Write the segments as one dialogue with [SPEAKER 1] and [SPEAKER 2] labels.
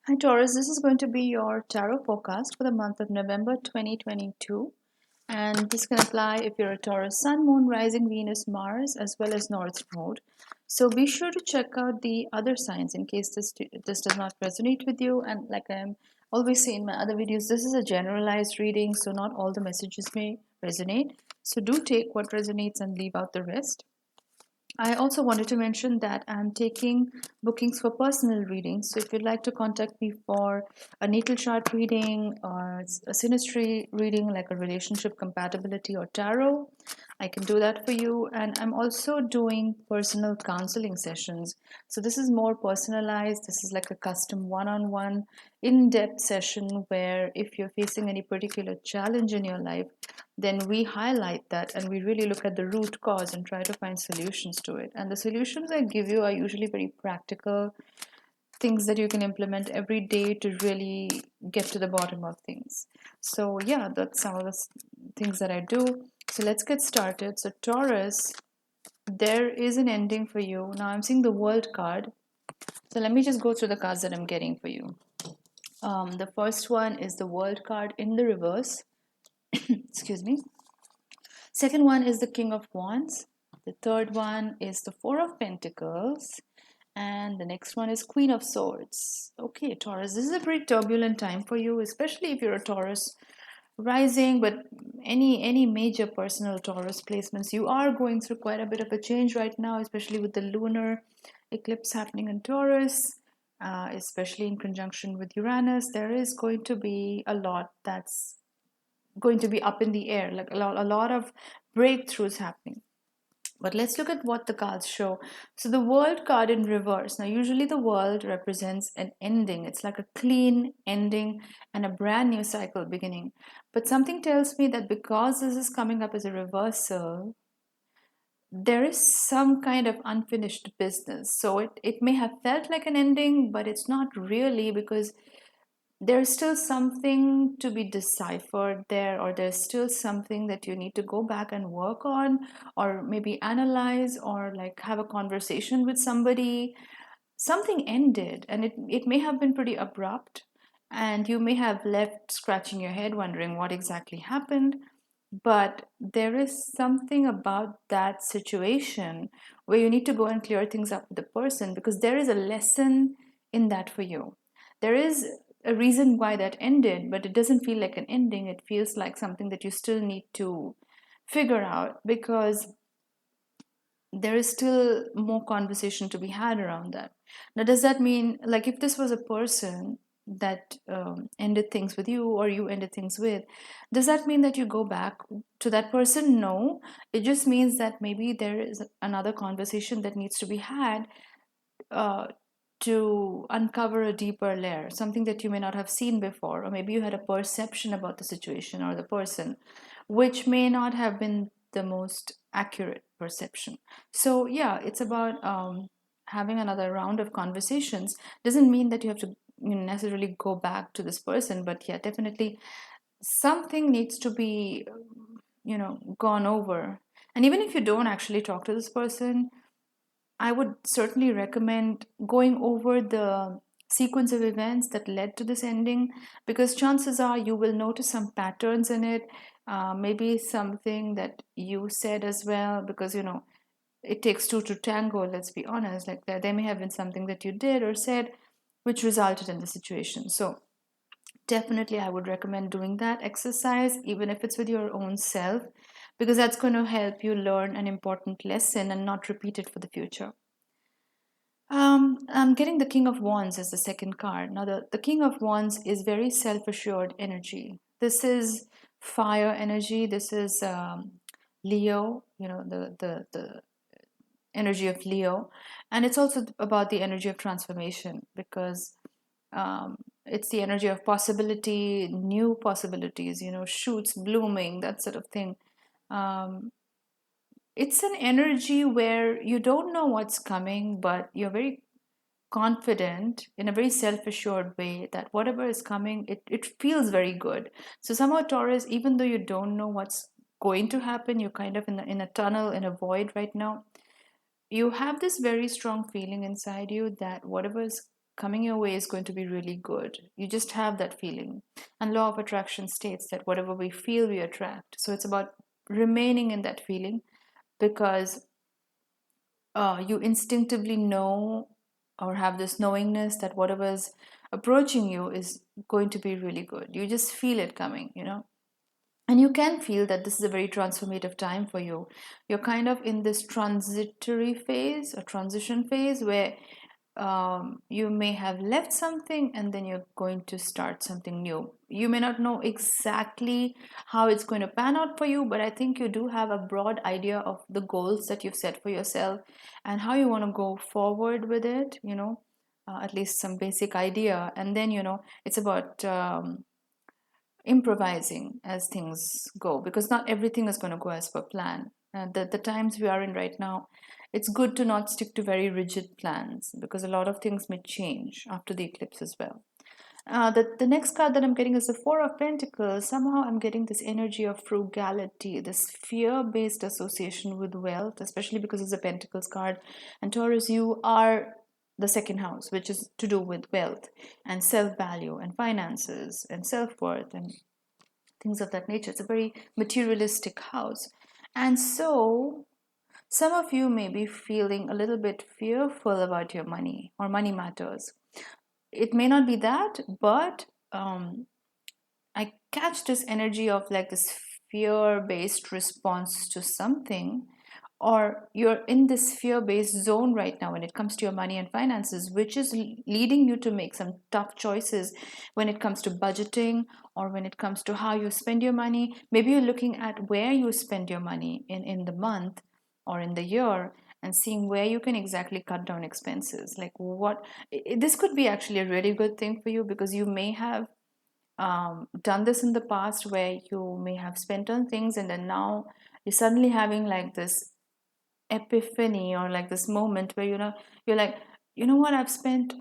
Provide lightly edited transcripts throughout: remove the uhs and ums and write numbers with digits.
[SPEAKER 1] Hi Taurus, this is going to be your tarot forecast for the month of November 2022. And this can apply if you're a Taurus Sun, Moon, Rising, Venus, Mars, as well as North Node. So be sure to check out the other signs in case this does not resonate with you. And like I'm always say in my other videos, this is a generalized reading, so not all the messages may resonate. So do take what resonates and leave out the rest. I also wanted to mention that I'm taking bookings for personal readings. So if you'd like to contact me for a natal chart reading or a synastry reading like a relationship compatibility or tarot, I can do that for you. And I'm also doing personal counseling sessions. So this is more personalized. This is like a custom one-on-one in-depth session where if you're facing any particular challenge in your life, then we highlight that and we really look at the root cause and try to find solutions to it. And the solutions I give you are usually very practical things that you can implement every day to really get to the bottom of things. So, yeah, that's some of the things that I do. So, let's get started. So, Taurus, there is an ending for you. Now, I'm seeing the World card. So, let me just go through the cards that I'm getting for you. The first one is the World card in the reverse. Excuse me. Second one is the King of Wands. The third one is the Four of Pentacles. And the next one is Queen of Swords. Okay, Taurus, this is a pretty turbulent time for you, especially if you're a Taurus rising, but any major personal Taurus placements, you are going through quite a bit of a change right now, especially with the lunar eclipse happening in Taurus, especially in conjunction with Uranus. There is going to be a lot that's going to be up in the air, like a lot of breakthroughs happening. But let's look at what the cards show. So the World card in reverse. Now, usually the World represents an ending. It's like a clean ending and a brand new cycle beginning. But something tells me that because this is coming up as a reversal, there is some kind of unfinished business. So it may have felt like an ending, but it's not really, because there's still something to be deciphered there, or there's still something that you need to go back and work on, or maybe analyze, or like have a conversation with somebody. Something ended, and it may have been pretty abrupt, and you may have left scratching your head wondering what exactly happened. But there is something about that situation where you need to go and clear things up with the person, because there is a lesson in that for you. There is a reason why that ended, but it doesn't feel like an ending. It feels like something that you still need to figure out, because there is still more conversation to be had around that. Now, does that mean, like, if this was a person that ended things with you, or you ended things with, does that mean that you go back to that person? No, it just means that maybe there is another conversation that needs to be had, uh, to uncover a deeper layer, something that you may not have seen before, or maybe you had a perception about the situation or the person, which may not have been the most accurate perception. So, yeah, it's about having another round of conversations. Doesn't mean that you have to necessarily go back to this person, but yeah, definitely something needs to be, gone over. And even if you don't actually talk to this person, I would certainly recommend going over the sequence of events that led to this ending, because chances are you will notice some patterns in it. Maybe something that you said as well, because it takes two to tango, let's be honest. Like there may have been something that you did or said which resulted in the situation. So, definitely, I would recommend doing that exercise, even if it's with your own self, because that's going to help you learn an important lesson and not repeat it for the future. I'm getting the King of Wands as the second card. Now, the King of Wands is very self assured energy. This is fire energy. This is Leo, the energy of Leo. And it's also about the energy of transformation, because it's the energy of possibility, new possibilities, shoots blooming, that sort of thing. Um, it's an energy where you don't know what's coming, but you're very confident in a very self-assured way that whatever is coming, it feels very good. So somehow, Taurus, even though you don't know what's going to happen, you're kind of in a tunnel, in a void right now, you have this very strong feeling inside you that whatever is coming your way is going to be really good. You just have that feeling. And law of attraction states that whatever we feel, we attract. So it's about remaining in that feeling, because you instinctively know or have this knowingness that whatever is approaching you is going to be really good. You just feel it coming, and you can feel that this is a very transformative time for you. You're kind of in this transitory phase, a transition phase, where you may have left something and then you're going to start something new. You may not know exactly how it's going to pan out for you, but I think you do have a broad idea of the goals that you've set for yourself and how you want to go forward with it, at least some basic idea. And then, it's about improvising as things go, because not everything is going to go as per plan. The times we are in right now, it's good to not stick to very rigid plans, because a lot of things may change after the eclipse as well. The next card that I'm getting is the Four of Pentacles. Somehow I'm getting this energy of frugality, this fear-based association with wealth, especially because it's a Pentacles card. And Taurus, you are the second house, which is to do with wealth and self-value and finances and self-worth and things of that nature. It's a very materialistic house. And so some of you may be feeling a little bit fearful about your money or money matters. It may not be that, but I catch this energy of like this fear-based response to something, or you're in this fear-based zone right now when it comes to your money and finances, which is leading you to make some tough choices when it comes to budgeting, or when it comes to how you spend your money. Maybe you're looking at where you spend your money in the month or in the year, and seeing where you can exactly cut down expenses. Like this could be actually a really good thing for you, because you may have done this in the past, where you may have spent on things and then now you're suddenly having like this epiphany, or like this moment where you're like, what, I've spent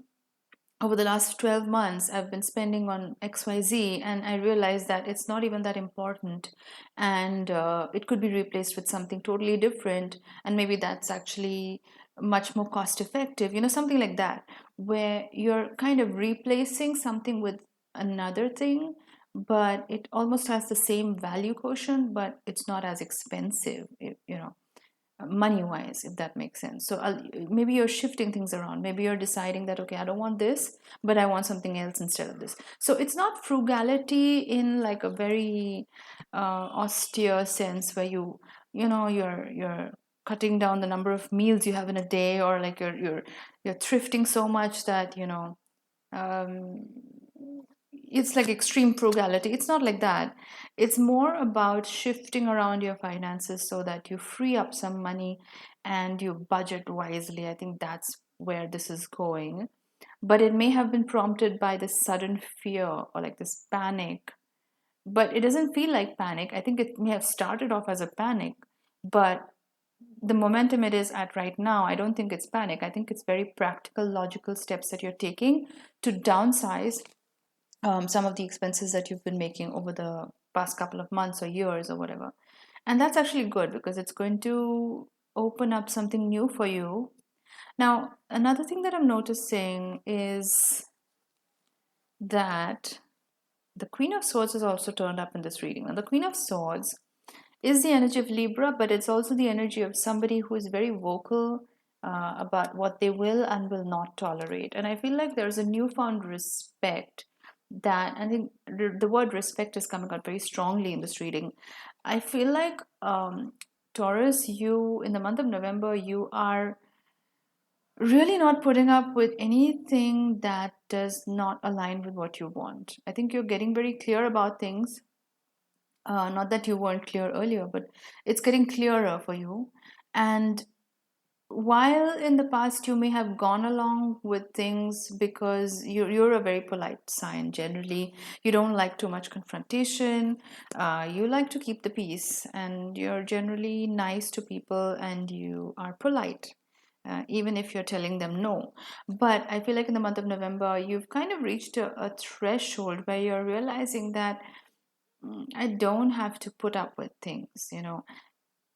[SPEAKER 1] over the last 12 months, I've been spending on XYZ, and I realized that it's not even that important, and it could be replaced with something totally different, and maybe that's actually much more cost effective, something like that, where you're kind of replacing something with another thing, but it almost has the same value quotient, but it's not as expensive, money wise, if that makes sense. So maybe you're shifting things around. Maybe you're deciding that, okay, I don't want this, but I want something else instead of this. So it's not frugality in like a very austere sense, where you're cutting down the number of meals you have in a day, or like you're thrifting so much that um, it's like extreme frugality. It's not like that. It's more about shifting around your finances so that you free up some money and you budget wisely. I think that's where this is going. But it may have been prompted by this sudden fear or like this panic. But it doesn't feel like panic. I think it may have started off as a panic, but the momentum it is at right now, I don't think it's panic. I think it's very practical, logical steps that you're taking to downsize some of the expenses that you've been making over the past couple of months or years or whatever. And that's actually good, because it's going to open up something new for you. Now, another thing that I'm noticing is that the Queen of Swords is also turned up in this reading. Now, the Queen of Swords is the energy of Libra, but it's also the energy of somebody who is very vocal about what they will and will not tolerate. And I feel like there's a newfound respect that, I think the word respect is coming out very strongly in this reading. I feel like Taurus, you in the month of November, you are really not putting up with anything that does not align with what you want. I think you're getting very clear about things. Not that you weren't clear earlier, but it's getting clearer for you. And while in the past you may have gone along with things because you're a very polite sign generally, you don't like too much confrontation, you like to keep the peace, and you're generally nice to people, and you are polite. Even if you're telling them no. But I feel like in the month of November, you've kind of reached a threshold where you're realizing that I don't have to put up with things,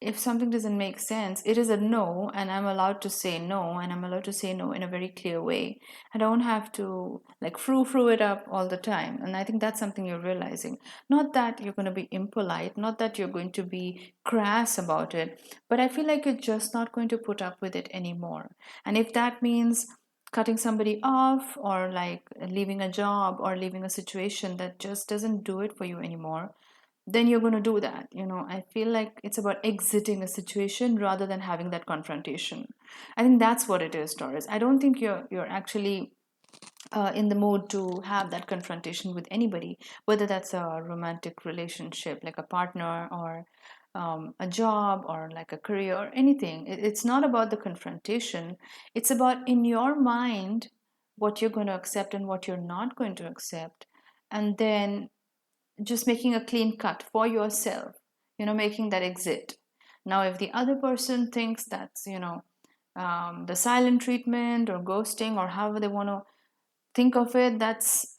[SPEAKER 1] if something doesn't make sense, it is a no, and I'm allowed to say no, and I'm allowed to say no in a very clear way. I don't have to like frou it up all the time. And I think that's something you're realizing. Not that you're going to be impolite, not that you're going to be crass about it, but I feel like you're just not going to put up with it anymore. And if that means cutting somebody off, or like leaving a job, or leaving a situation that just doesn't do it for you anymore, then you're going to do that. I feel like it's about exiting a situation rather than having that confrontation. I think that's what it is, Taurus. I don't think you're actually in the mood to have that confrontation with anybody, whether that's a romantic relationship, like a partner, or a job, or like a career, or anything. It's not about the confrontation. It's about, in your mind, what you're going to accept and what you're not going to accept. And then just making a clean cut for yourself, making that exit. Now, if the other person thinks that's, the silent treatment or ghosting, or however they want to think of it, that's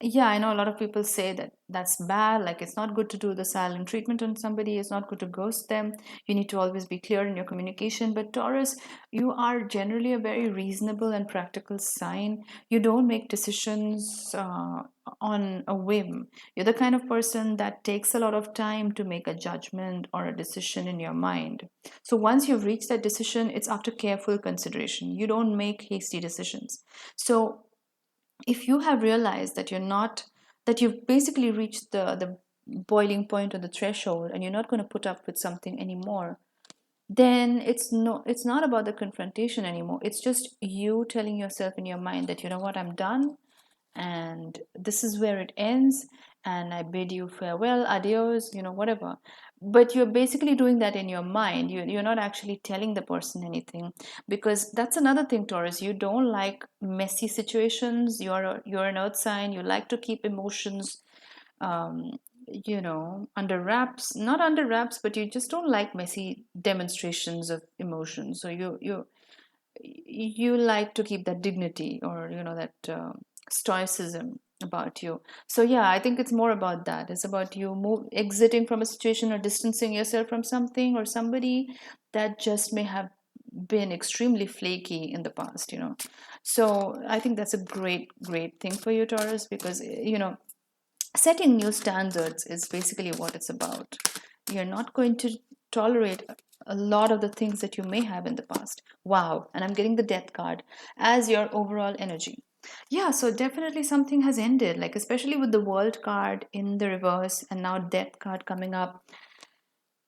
[SPEAKER 1] yeah, I know a lot of people say that that's bad, like it's not good to do the silent treatment on somebody, it's not good to ghost them, you need to always be clear in your communication. But Taurus, you are generally a very reasonable and practical sign. You don't make decisions on a whim. You're the kind of person that takes a lot of time to make a judgment or a decision in your mind. So once you've reached that decision, it's after careful consideration. You don't make hasty decisions. So if you have realized that you've basically reached the boiling point or the threshold, and you're not going to put up with something anymore, then it's not about the confrontation anymore. It's just you telling yourself in your mind that, you know what, I'm done, and this is where it ends, and I bid you farewell, adios, whatever. But you're basically doing that in your mind. You're not actually telling the person anything, because that's another thing, Taurus. You don't like messy situations. You're an earth sign. You like to keep emotions um, under wraps. Not under wraps, but you just don't like messy demonstrations of emotion. So you like to keep that dignity, or that stoicism about you. So yeah, I think it's more about that. It's about you exiting from a situation, or distancing yourself from something or somebody that just may have been extremely flaky in the past. So I think that's a great thing for you, Taurus, because setting new standards is basically what it's about. You're not going to tolerate a lot of the things that you may have in the past. Wow. And I'm getting the death card as your overall energy. Yeah, so definitely something has ended, like especially with the world card in the reverse and now death card coming up.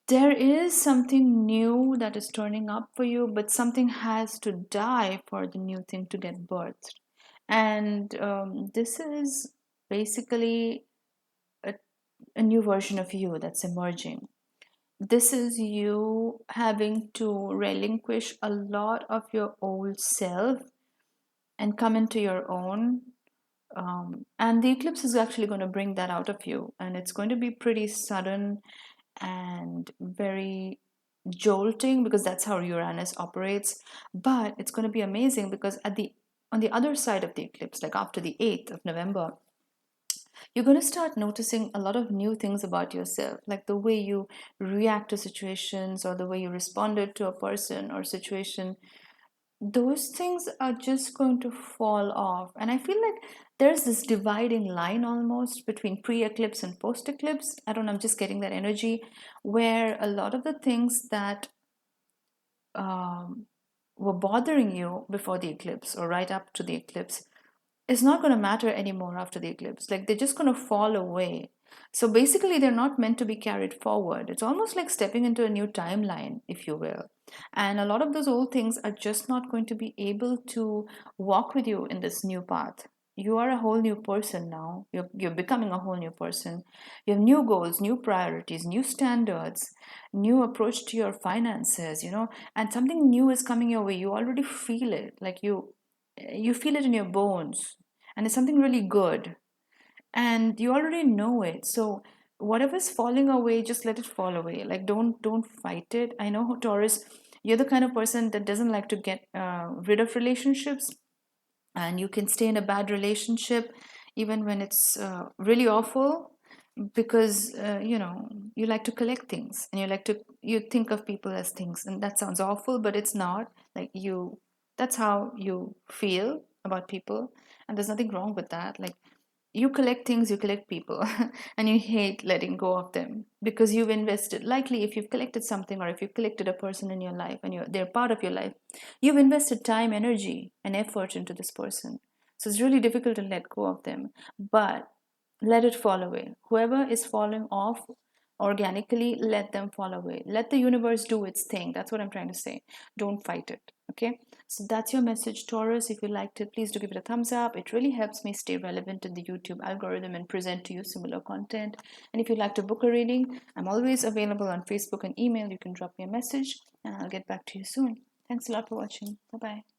[SPEAKER 1] There is something new that is turning up for you, but something has to die for the new thing to get birthed. And this is basically a new version of you that's emerging. This is you having to relinquish a lot of your old self and come into your own. And the eclipse is actually going to bring that out of you. And it's going to be pretty sudden and very jolting, because that's how Uranus operates. But it's going to be amazing, because on the other side of the eclipse, like after the 8th of November, you're going to start noticing a lot of new things about yourself, like the way you react to situations, or the way you responded to a person or situation. Those things are just going to fall off. And I feel like there's this dividing line almost between pre-eclipse and post-eclipse. I don't know, I'm just getting that energy, where a lot of the things that um, were bothering you before the eclipse, or right up to the eclipse, is not going to matter anymore after the eclipse. Like they're just going to fall away. So basically, they're not meant to be carried forward. It's almost like stepping into a new timeline, if you will. And a lot of those old things are just not going to be able to walk with you in this new path. You are a whole new person now. You're becoming a whole new person. You have new goals, new priorities, new standards, new approach to your finances, and something new is coming your way. You already feel it. Like you feel it in your bones, and it's something really good, and you already know it. So whatever's falling away, just let it fall away. Like don't fight it. I know, Taurus, you're the kind of person that doesn't like to get rid of relationships, and you can stay in a bad relationship even when it's really awful. because you like to collect things, and you think of people as things, and that sounds awful, but it's not. Like, that's how you feel about people, and there's nothing wrong with that. Like, you collect things, you collect people, and you hate letting go of them because you've invested. Likely, if you've collected something, or if you've collected a person in your life and they're part of your life, you've invested time, energy, and effort into this person. So it's really difficult to let go of them. But let it fall away. Whoever is falling off organically, let them fall away. Let the universe do its thing. That's what I'm trying to say. Don't fight it. Okay, so that's your message, Taurus. If you liked it, please do give it a thumbs up. It really helps me stay relevant in the YouTube algorithm and present to you similar content. And if you'd like to book a reading, I'm always available on Facebook and email. You can drop me a message and I'll get back to you soon. Thanks a lot for watching. Bye bye.